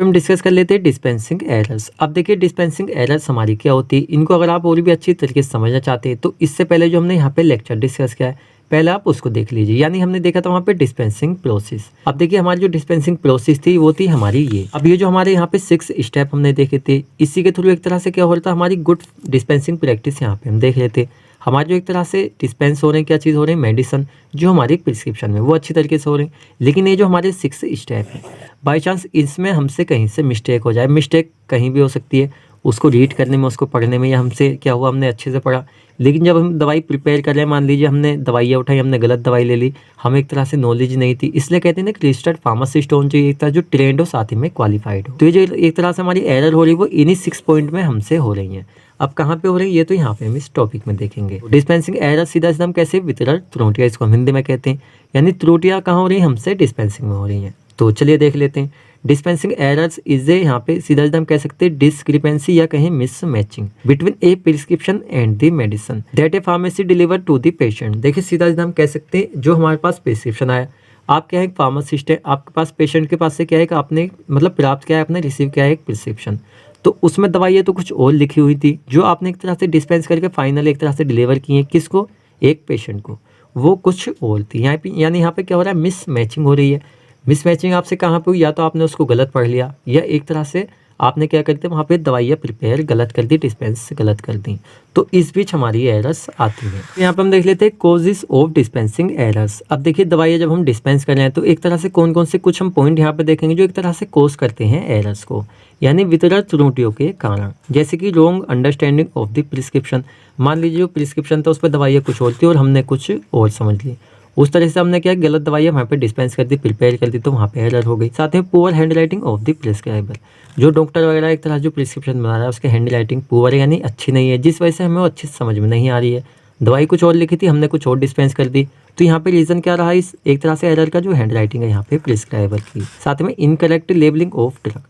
हम डिस्कस कर लेते हैं डिस्पेंसिंग एरर्स। अब देखिए डिस्पेंसिंग एरर्स हमारी क्या होती है, इनको अगर आप और भी अच्छी तरीके से समझना चाहते हैं तो इससे पहले जो हमने यहाँ पे लेक्चर डिस्कस किया है पहले आप उसको देख लीजिए। यानी हमने देखा था वहाँ पे डिस्पेंसिंग प्रोसेस। अब देखिए हमारी जो डिस्पेंसिंग प्रोसेस थी वो थी हमारी ये। अब ये जो हमारे यहाँ पे 6 स्टेप हमने देखे थे, इसी के थ्रू एक तरह से क्या हो रहा था, हमारी गुड डिस्पेंसिंग प्रैक्टिस यहाँ पे हम देख रहे थे। हमारे जो एक तरह से डिस्पेंस हो रहे हैं क्या चीज़ हो रही है, मेडिसिन जो हमारी प्रिस्क्रिप्शन में वो अच्छी तरीके से हो रही है। लेकिन ये जो हमारे 6 स्टेप है, बाई चांस इसमें हमसे कहीं से मिस्टेक हो जाए, मिस्टेक कहीं भी हो सकती है, उसको रीड करने में, उसको पढ़ने में, या हमसे क्या हुआ हमने अच्छे से पढ़ा लेकिन जब हम दवाई प्रिपेयर कर रहे हैं, मान लीजिए हमने दवाइयाँ उठाई, हमने गलत दवाई ले ली, हमें एक तरह से नॉलेज नहीं थी, इसलिए कहते हैं ना कि रजिस्टर्ड फार्मासिस्ट होना चाहिए, एक तरह जो ट्रेंड हो साथ ही में क्वालिफाइड हो। तो ये जो एक तरह से हमारी एरर हो रही है वो इन्हीं 6 पॉइंट में हमसे हो रही है। अब कहाँ पे हो रही है ये तो यहाँ पे हम इस टॉपिक में देखेंगे। डिस्पेंसिंग एरर सीधा सीधा हम कैसे, वितरण त्रुटियाँ इसको हम हिंदी में कहते हैं, यानी त्रुटियाँ कहाँ हो रही है, हमसे डिस्पेंसिंग में हो रही हैं। तो चलिए देख लेते हैं। डिस्पेंसिंग एरर्स इज ए, यहाँ पे सीधा सीधा हम कह सकते हैं डिस्क्रिपेंसी या कहीं mismatching between a prescription and the medicine that a pharmacy deliver to the patient. देखिए सीधा सीधा हम कह सकते हैं जो हमारे पास प्रिस्क्रिप्शन आया, आप क्या है एक फार्मासिस्ट है, आपके पास पेशेंट के पास से क्या है कि आपने मतलब प्राप्त किया है, आपने रिसीव किया है एक प्रिस्क्रिप्शन, तो उसमें दवाइयाँ तो कुछ और लिखी हुई थी जो आपने एक तरह से डिस्पेंस करके फाइनल एक तरह से डिलीवर की है किसको, एक पेशेंट को, वो कुछ और थी। यहाँ पे यानी यहाँ पे क्या हो रहा है, मिस मैचिंग हो रही है। मिस मैचिंग आपसे कहाँ पे हुई, या तो आपने उसको गलत पढ़ लिया या एक तरह से आपने क्या करते वहाँ पे दवाइयाँ प्रिपेयर गलत कर दी, डिस्पेंस गलत कर दी, तो इस बीच हमारी एरर्स आती हैं। यहाँ पे हम देख लेते हैं कॉजेस ऑफ डिस्पेंसिंग एरर्स। अब देखिए दवाइयाँ जब हम डिस्पेंस कर रहे हैं तो एक तरह से कौन कौन से कुछ हम पॉइंट यहाँ पे देखेंगे जो एक तरह से कोज करते हैं एरर्स को, यानी वितरण त्रुटियों के कारण। जैसे कि wrong understanding of the prescription, मान लीजिए जो प्रिस्क्रिप्शन था उस पर दवाइयाँ कुछ और थी और हमने कुछ और समझ ली, उस तरह से हमने क्या गलत दवाइयाँ वहाँ पे डिस्पेंस कर दी, प्रिपेयर कर दी, तो वहाँ पे एरर हो गई। साथ में poor hand writing of the prescriber, जो डॉक्टर वगैरह एक तरह जो प्रिस्क्रिप्शन बना रहा है उसकी हैंड राइटिंग पुअर यानी अच्छी नहीं है, जिस वजह से हमें वो अच्छी समझ में नहीं आ रही है। दवाई कुछ और लिखी थी, हमने कुछ और डिस्पेंस कर दी, तो यहाँ पे रीज़न क्या रहा इस एक तरह से एरर का, जो हैंड राइटिंग है यहाँ पे प्रिस्क्राइबर की। साथ में incorrect labelling of drug,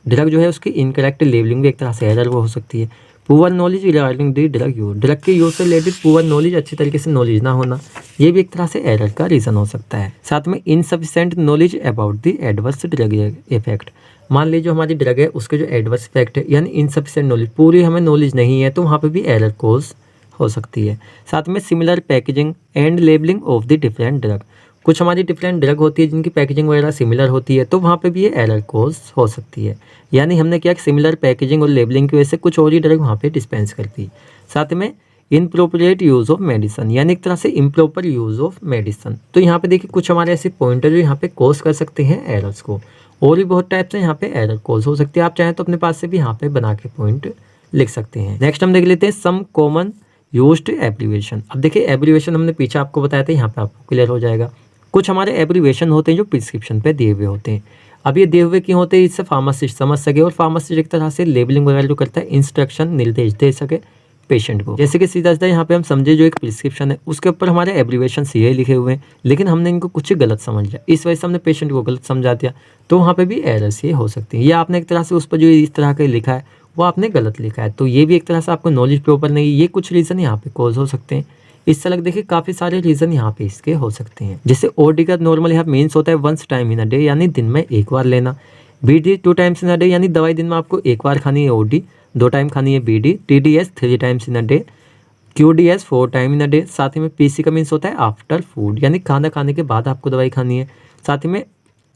drug जो है उसकी इनकरेक्ट लेबलिंग भी एक तरह से एरर वो हो सकती है। Poor knowledge regarding the drug use, drug के यूज से रिलेटेड पुअर नॉलेज, अच्छी तरीके से नॉलेज ना होना, ये भी एक तरह से एरर का रीज़न हो सकता है। साथ में insufficient knowledge about the adverse drug effect, मान लीजिए हमारी ड्रग है उसके जो एडवर्स इफेक्ट है यानी इनसफिशिएंट नॉलेज, पूरी हमें नॉलेज नहीं है, तो वहाँ पे भी एरर कोज हो सकती है। साथ में similar packaging and labelling of the different drug, कुछ हमारी डिफरेंट ड्रग होती है जिनकी पैकेजिंग वगैरह सिमिलर होती है, तो वहाँ पे भी ये एरर कोज हो सकती है। यानी हमने क्या सिमिलर पैकेजिंग और लेबलिंग की वजह से कुछ और ही ड्रग वहाँ पे डिस्पेंस करती है। साथ में इनप्रोप्रिएट यूज़ ऑफ मेडिसिन, यानी एक तरह से इम्प्रॉपर यूज़ ऑफ मेडिसिन, तो यहाँ पे देखिए कुछ हमारे ऐसे पॉइंट है जो यहाँ पे कोज कर सकते हैं एरर्स को, और भी बहुत टाइप से यहाँ पे एरर कोज हो सकती है। आप चाहें तो अपने पास से भी यहाँ पे बना के पॉइंट लिख सकते हैं। नेक्स्ट हम देख लेते हैं सम कॉमन यूज्ड एब्रीविएशन। अब देखिए एब्रीविएशन हमने पीछे आपको बताया था, यहाँ पे आपको क्लियर हो जाएगा। कुछ हमारे एब्रीविएशन होते हैं जो प्रिस्क्रिप्शन पे दिए हुए होते हैं। अब ये दिए हुए क्यों होते हैं, इससे फार्मासिस्ट समझ सके और फार्मासिस्ट एक तरह से लेबलिंग वगैरह जो करता है इंस्ट्रक्शन निर्देश दे सके पेशेंट को। जैसे कि सीधा सीधा यहाँ पे हम समझे जो एक प्रिस्क्रिप्शन है उसके ऊपर हमारे एब्रीविएशन ये लिखे हुए हैं, लेकिन हमने इनको कुछ गलत समझ लिया, इस वजह से हमने पेशेंट को गलत समझा दिया, तो वहाँ पे भी एरर्स ये हो सकती है। या आपने एक तरह से उस पर जो इस तरह का लिखा है वो आपने गलत लिखा है, तो ये भी एक तरह से आपको नॉलेज प्रॉपर नहीं, ये कुछ रीज़न यहाँ पे कॉज हो सकते हैं। इस तरह देखिए काफ़ी सारे रीज़न यहाँ पे इसके हो सकते हैं। जैसे ओडी का नॉर्मल यहाँ मीन्स होता है once time in a day, यानी दिन में एक बार लेना। BD 2 times in a day, यानी दवाई दिन में आपको एक बार खानी है, ओडी 2 टाइम खानी है BD. TDS 3 times in a day. QDS 4 time in a day. साथ ही में पीसी का मीन्स होता है आफ्टर फूड, यानी खाना खाने के बाद आपको दवाई खानी है। साथ ही में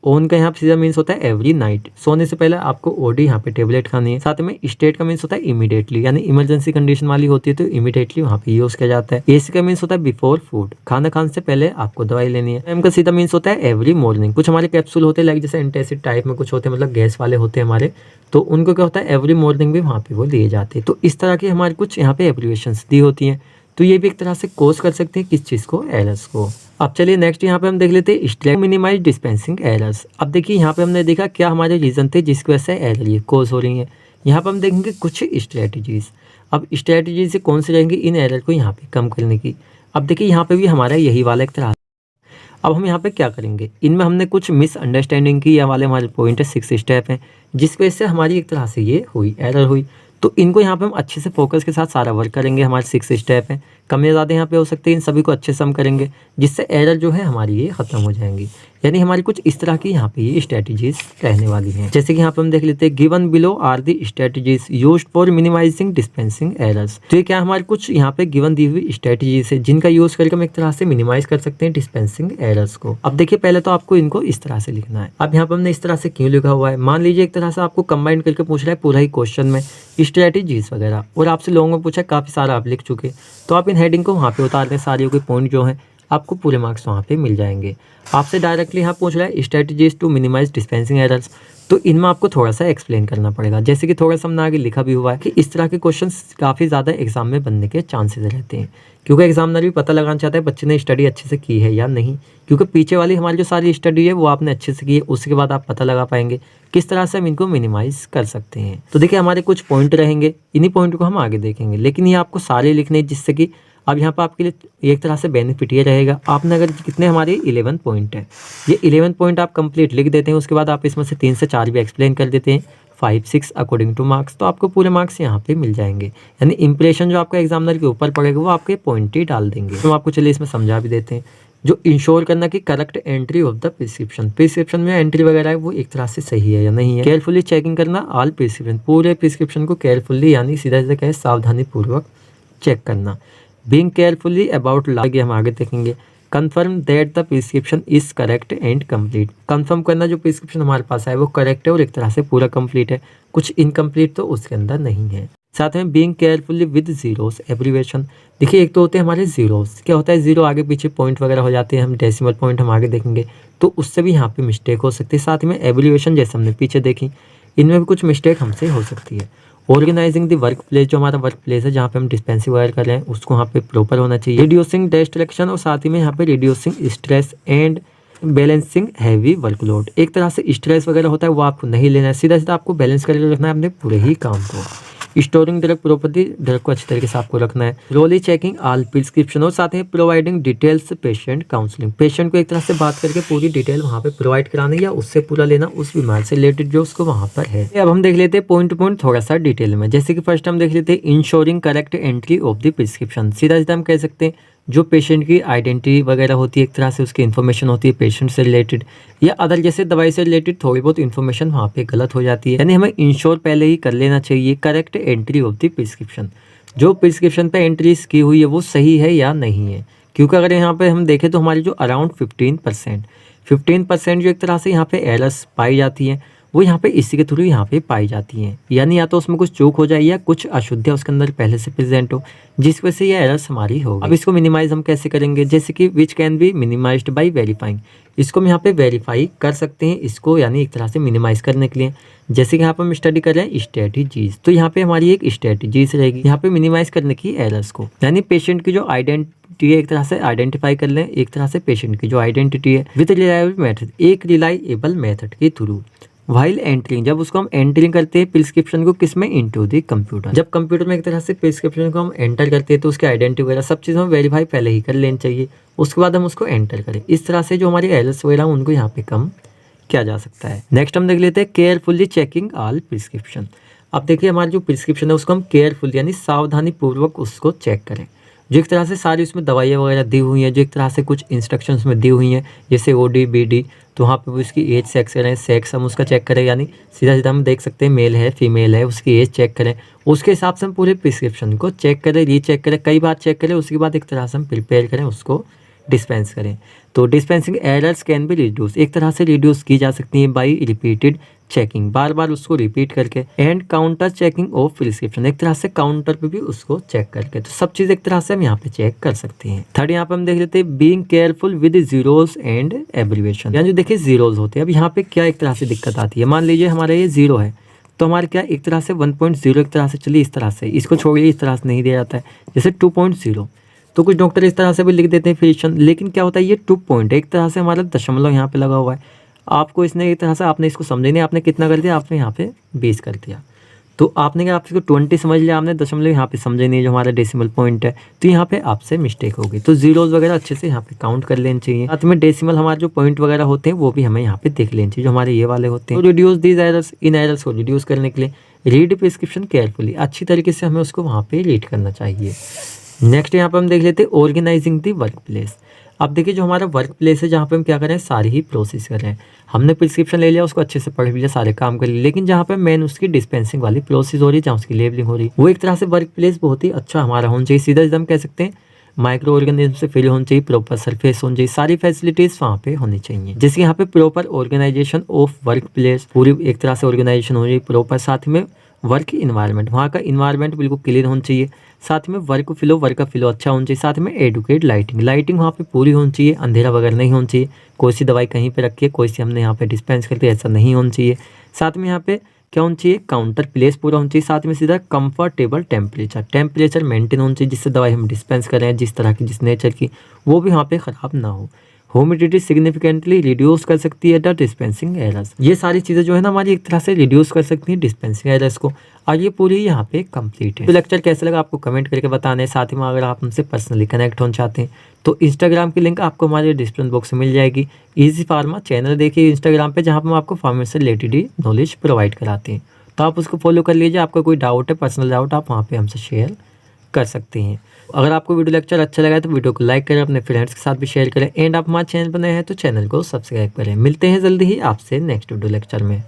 ओन का यहाँ पे सीधा मीन्स होता है एवरी नाइट, सोने से पहले आपको ओडी यहाँ पे टेबलेट खानी है। साथ में स्टेट का मीन्स होता है इमीडिएटली, यानी इमरजेंसी कंडीशन वाली होती है तो इमीडिएटली वहाँ पे यूज किया जाता है। एसी का मीन्स होता है बिफोर फूड, खाना खाने से पहले आपको दवाई लेनी है। एम का सीधा मीन्स होता है एवरी मॉर्निंग, कुछ हमारे कैप्सूल होते हैं लाइक जैसे एंटासिड टाइप में कुछ होते हैं, मतलब गैस वाले होते हैं हमारे, तो उनको क्या होता है एवरी मॉर्निंग भी वहाँ पे वो लिए जाते हैं। तो इस तरह की हमारे कुछ यहाँ पे एब्रीविएशंस दी होती हैं, तो ये भी एक तरह से कोज कर सकते हैं किस चीज़ को, एरर्स को। अब चलिए नेक्स्ट यहाँ पे हम देख लेते हैं स्ट्रेट मिनिमाइज डिस्पेंसिंग एरर्स। अब देखिए यहाँ पे हमने देखा क्या हमारे रीज़न थे जिसकी वजह से एरर ये कोज हो रही है। यहाँ पे हम देखेंगे कुछ स्ट्रेटजीज। अब स्ट्रेटजीज से कौन सी रहेंगी इन एरर को यहाँ पे कम करने की। अब देखिए यहाँ पे भी हमारा यही वाला एक तरह। अब हम यहाँ पे क्या करेंगे, इनमें हमने कुछ मिसअंडरस्टैंडिंग की, या वाले हमारे पॉइंट है 6 स्टेप हैं जिसकी वजह से हमारी एक तरह से ये हुई एरर हुई, तो इनको यहाँ पे हम अच्छे से फोकस के साथ सारा वर्क करेंगे। हमारे 6 स्टेप हैं, कम या ज़्यादा यहाँ पे हो सकते हैं, इन सभी को अच्छे से हम करेंगे जिससे एरर जो है हमारी ये ख़त्म हो जाएंगी। यानी हमारी कुछ इस तरह की यहाँ पे ये स्ट्रेटजीज रहने वाली हैं। जैसे कि यहाँ पे हम देख लेते हैं, given below are the strategies used for minimising dispensing errors. तो ये क्या हमारी कुछ यहाँ पे गिवन दी हुई स्ट्रेटजीज है जिनका यूज करके हम एक तरह से मिनिमाइज कर सकते हैं डिस्पेंसिंग एरर्स को। अब देखिए पहले तो आपको इनको इस तरह से लिखना है। अब यहाँ पे हमने इस तरह से क्यों लिखा हुआ है, मान लीजिए एक तरह से आपको कंबाइन करके पूछ रहा है पूरा ही क्वेश्चन में स्ट्रेटजीज वगैरह, और आपसे लोगों में पूछा काफी सारा आप लिख चुके, तो आप इन हेडिंग को वहाँ पे उतार दें, सारे के पॉइंट जो हैं आपको पूरे मार्क्स वहाँ पे मिल जाएंगे। आपसे डायरेक्टली यहाँ पूछ रहा है strategies to minimise dispensing errors, तो इनमें आपको थोड़ा सा एक्सप्लेन करना पड़ेगा। जैसे कि थोड़ा सा हमने आगे लिखा भी हुआ है कि इस तरह के क्वेश्चंस काफ़ी ज़्यादा एग्जाम में बनने के चांसेस रहते हैं, क्योंकि एग्जामिनर भी पता लगाना चाहता है बच्चे ने स्टडी अच्छे से की है या नहीं, क्योंकि पीछे वाली हमारी जो सारी स्टडी है वो आपने अच्छे से की है, उसके बाद आप पता लगा पाएंगे किस तरह से हम इनको मिनिमाइज कर सकते हैं। तो देखिए हमारे कुछ पॉइंट रहेंगे, इन्हीं पॉइंट को हम आगे देखेंगे, लेकिन ये आपको सारे लिखने, जिससे कि अब यहाँ पर आपके लिए एक तरह से बेनिफिट ये रहेगा, आपने अगर कितने हमारे 11 पॉइंट है, ये 11 पॉइंट आप कंप्लीट लिख देते हैं, उसके बाद आप इसमें से 3 से 4 भी एक्सप्लेन कर देते हैं, 5, 6 अकॉर्डिंग टू मार्क्स, तो आपको पूरे मार्क्स यहाँ पे मिल जाएंगे। यानी इंप्रेशन जो आपका एग्जामिनर के ऊपर पड़ेगा वो आपके पॉइंट ही डाल देंगे। तो आपको चलिए इसमें समझा भी देते हैं। जो इंश्योर करना कि correct entry of the prescription में एंट्री वगैरह है वो एक तरह से सही है या नहीं है। केयरफुली चेकिंग करना ऑल प्रिस्क्रिप्शन, पूरे प्रिस्क्रिप्शन को केयरफुली यानी सीधा सीधा कहे सावधानी पूर्वक चेक करना। बीइंग केयरफुली अबाउट लागे हम आगे देखेंगे। Confirm that the prescription is correct and complete, confirm करना जो प्रिस्क्रिप्शन हमारे पास है वो करेक्ट है और एक तरह से पूरा कंप्लीट है, कुछ इनकम्प्लीट तो उसके अंदर नहीं है। साथ में being carefully with zeros abbreviation, देखिए एक तो होते हैं हमारे जीरोस, क्या होता है जीरो आगे पीछे पॉइंट वगैरह हो जाते हैं, हम डेसिमल पॉइंट हम आगे देखेंगे तो उससे भी यहाँ पे मिस्टेक हो सकती है। साथ में एब्रीवेशन जैसे हमने पीछे देखी, इनमें भी कुछ मिस्टेक हमसे हो सकती है। ऑर्गेनाइजिंग द वर्क प्लेस, जो हमारा वर्क प्लेस है जहाँ पे हम डिस्पेंसिंग वगैरह कर रहे हैं उसको वहाँ पे प्रॉपर होना चाहिए। रिड्यूसिंग डिस्ट्रैक्शन, और साथ ही में यहाँ पे reducing stress and balancing heavy workload, एक तरह से स्ट्रेस वगैरह होता है वो आपको नहीं लेना है, सीधा सीधा आपको बैलेंस करके रखना है अपने पूरे ही काम को। स्टोरिंग ड्रग प्रॉपर्टी, ड्रग को अच्छी तरीके से आपको रखना है। रोली चेकिंग ऑल प्रिस्क्रिप्शन, और साथ ही providing details patient counselling, patient को एक तरह से बात करके पूरी डिटेल वहाँ पे प्रोवाइड कराना या उससे पूरा लेना उस बीमारी से रिलेटेड जो उसको वहाँ पर है। अब हम देख लेते हैं पॉइंट टू पॉइंट थोड़ा सा डिटेल में। जैसे कि फर्स्ट हम देख लेते हैं ensuring correct entry of the prescription, सीधा सीधा हम कह सकते हैं जो पेशेंट की आइडेंटिटी वगैरह होती है, एक तरह से उसकी इन्फॉर्मेशन होती है पेशेंट से रिलेटेड या अदर जैसे दवाई से रिलेटेड थोड़ी बहुत इन्फॉर्मेशन वहाँ पे गलत हो जाती है, यानी हमें इंश्योर पहले ही कर लेना चाहिए correct entry of the prescription, जो प्रिस्क्रिप्शन पे एंट्रीज की हुई है वो सही है या नहीं है। क्योंकि अगर यहाँ पे हम देखें तो हमारी जो अराउंड 15% जो एक तरह से यहाँ पे एरर्स पाई जाती हैं वो यहाँ पे इसी के थ्रू यहाँ पे पाई जाती हैं, यानी या तो उसमें कुछ चूक हो जाए या कुछ अशुद्धियाँ उसके अंदर पहले से प्रेजेंट हो जिस वजह से ये एरर्स हमारी हो। अब इसको मिनिमाइज हम कैसे करेंगे, जैसे कि which can be minimised by verifying, इसको हम यहाँ पे वेरीफाई कर सकते हैं इसको, यानी एक तरह से मिनिमाइज करने के लिए। जैसे कि यहाँ पर हम स्टडी कर रहे हैं स्ट्रेटजीज, तो यहाँ पे हमारी एक स्ट्रेटजीज रहेगी यहाँ पे मिनिमाइज करने की एरर्स को, यानी पेशेंट की जो आइडेंटिटी है एक तरह से आइडेंटिफाई कर लें, एक तरह से पेशेंट की जो आइडेंटिटी है विद रिलायबल मेथड, एक रिलायबल मेथड के थ्रू। वाइल एंट्रिंग, जब उसको हम एंट्रिंग करते हैं प्रिस्क्रिप्शन को किसमें, इनटू द कंप्यूटर, जब कंप्यूटर में एक तरह से प्रिस्क्रिप्शन को हम एंटर करते हैं तो उसके आइडेंटिटी वगैरह सब चीज़ हम वेरीफाई पहले ही कर लेनी चाहिए, उसके बाद हम उसको एंटर करें। इस तरह से जो हमारे एरर्स वगैरह उनको यहाँ पे कम किया जा सकता है। नेक्स्ट हम देख लेते हैं केयरफुली चेकिंग ऑल प्रिस्क्रिप्शन। अब देखिए हमारी जो प्रिस्क्रिप्शन है उसको हम केयरफुल यानी सावधानी पूर्वक उसको चेक करें, जो एक तरह से सारी उसमें दवाइयाँ वगैरह दी हुई हैं, जो एक तरह से कुछ इंस्ट्रक्शंस में दी हुई हैं जैसे OD BD, तो वहाँ पे वो इसकी एज सेक्स करें, सेक्स हम उसका चेक करें, यानी सीधा सीधा हम देख सकते हैं मेल है फीमेल है, उसकी एज चेक करें, उसके हिसाब से हम पूरे प्रिस्क्रिप्शन को चेक करें, रीचेक करें, कई बार चेक करें, उसके बाद एक तरह से हम प्रिपेयर करें, उसको डिस्पेंस करें। तो dispensing errors can be reduce, एक तरह से रिड्यूस की जा सकती है बाई रिपीटेड चेकिंग, बार बार उसको रिपीट करके। And counter checking of prescription, एक तरह से काउंटर पे भी उसको चेक करके, तो सब चीज़ एक तरह से हम यहाँ पे चेक कर सकते हैं। थर्ड यहाँ पे हम देख लेते हैं being careful with zeros and abbreviation, यानी जो देखिए जीरोस होते हैं। अब यहाँ पे क्या एक तरह से दिक्कत आती है, मान लीजिए हमारा ये जीरो है तो हमारे क्या एक तरह से 1.0 एक तरह से चलिए इस तरह से, इसको छोड़िए इस तरह से नहीं दिया जाता है, जैसे 2.0, तो कुछ डॉक्टर इस तरह से भी लिख देते हैं फिजिशियन, लेकिन क्या होता है ये 2 पॉइंट एक तरह से हमारा दशमलव यहाँ पे लगा हुआ है, आपको इसने एक तरह से आपने इसको समझे नहीं, आपने कितना कर दिया, आपने यहाँ पे 20 कर दिया, तो आपने क्या आप इसको 20 समझ लिया, आपने दशमलव यहाँ पे समझे नहीं जो हमारा डेसिमल पॉइंट है, तो यहाँ पे आपसे मिस्टेक होगी। तो जीरोज वगैरह अच्छे से यहाँ पे काउंट कर लेनी चाहिए, साथ में डेसिमल हमारे जो पॉइंट वगैरह होते हैं वो भी हमें यहाँ पे देख लेनी चाहिए जो हमारे ये वाले होते हैं। तो reduce these errors, in errors को रिड्यूस करने के लिए रीड प्रिस्क्रिप्शन केयरफुली, अच्छी तरीके से हमें उसको वहाँ पे रीड करना चाहिए। नेक्स्ट यहाँ पे हम देख लेते हैं ऑर्गेनाइजिंग दी वर्क प्लेस। अब देखिए जो हमारा वर्क प्लेस है जहाँ पे हम क्या कर रहे हैं, सारी ही प्रोसेस कर रहे हैं। हमने प्रिस्क्रिप्शन ले लिया, उसको अच्छे से पढ़ लिया, सारे काम कर लिए, लेकिन जहाँ पे मेन उसकी डिस्पेंसिंग वाली प्रोसेस हो रही है, जहाँ उसकी लेबलिंग हो रही है, वो एक तरह से वर्क प्लेस बहुत ही अच्छा हमारा होना चाहिए। सीधा सीधा हम कह सकते हैं माइक्रो ऑर्गेनिज्म से फिल होनी चाहिए, प्रॉपर सरफेस होनी चाहिए, सारी फैसिलिटीज वहाँ पे होनी चाहिए। जैसे यहाँ पे proper organisation of workplace, पूरी एक तरह से ऑर्गेनाइजेशन होनी चाहिए प्रॉपर। साथ में वर्क इन्वायरमेंट, वहाँ का इन्वायरमेंट बिल्कुल क्लीन होना चाहिए। साथ में वर्क का फ्लो अच्छा होना चाहिए। साथ में एडुकेट लाइटिंग वहाँ पे पूरी होनी चाहिए, अंधेरा वगैरह नहीं होना चाहिए। कोई सी दवाई कहीं पे रखी है, कोई सी हमने यहाँ पे डिस्पेंस करके, ऐसा नहीं होना चाहिए। साथ में यहाँ पे क्या होना चाहिए, काउंटर प्लेस पूरा होना चाहिए। साथ में सीधा कंफर्टेबल टेम्परेचर मेंटेन होना चाहिए, जिससे दवाई हम डिस्पेंस कर रहे हैं जिस तरह की, जिस नेचर की, वो भी वहाँ पे ख़राब ना हो। ह्यूमिडिटी सिग्निफिकेंटली रिड्यूस कर सकती है द डिस्पेंसिंग एरर्स। ये सारी चीज़ें जो है ना हमारी एक तरह से रिड्यूस कर सकती हैं डिस्पेंसिंग एरर्स को। और ये पूरी यहाँ पे कंप्लीट है। तो लेक्चर कैसा लगा आपको कमेंट करके बताना है। साथ ही में अगर आप हमसे पर्सनली कनेक्ट होना चाहते हैं तो इंस्टाग्राम की लिंक आपको हमारे डिस्क्रिप्शन बॉक्स में मिल जाएगी। इजी फार्मा चैनल देखिए इंस्टाग्राम पे, जहाँ पर हम आपको फार्मा से रिलेटेड ही नॉलेज प्रोवाइड कराते हैं। तो आप उसको फॉलो कर लीजिए। आपका कोई डाउट है, पर्सनल डाउट, आप वहाँ पे हमसे शेयर कर सकते हैं। अगर आपको वीडियो लेक्चर अच्छा लगा है तो वीडियो को लाइक करें, अपने फ्रेंड्स के साथ भी शेयर करें। एंड आप हमारे चैनल पर नए हैं तो चैनल को सब्सक्राइब करें। मिलते हैं जल्दी ही आपसे नेक्स्ट वीडियो लेक्चर में।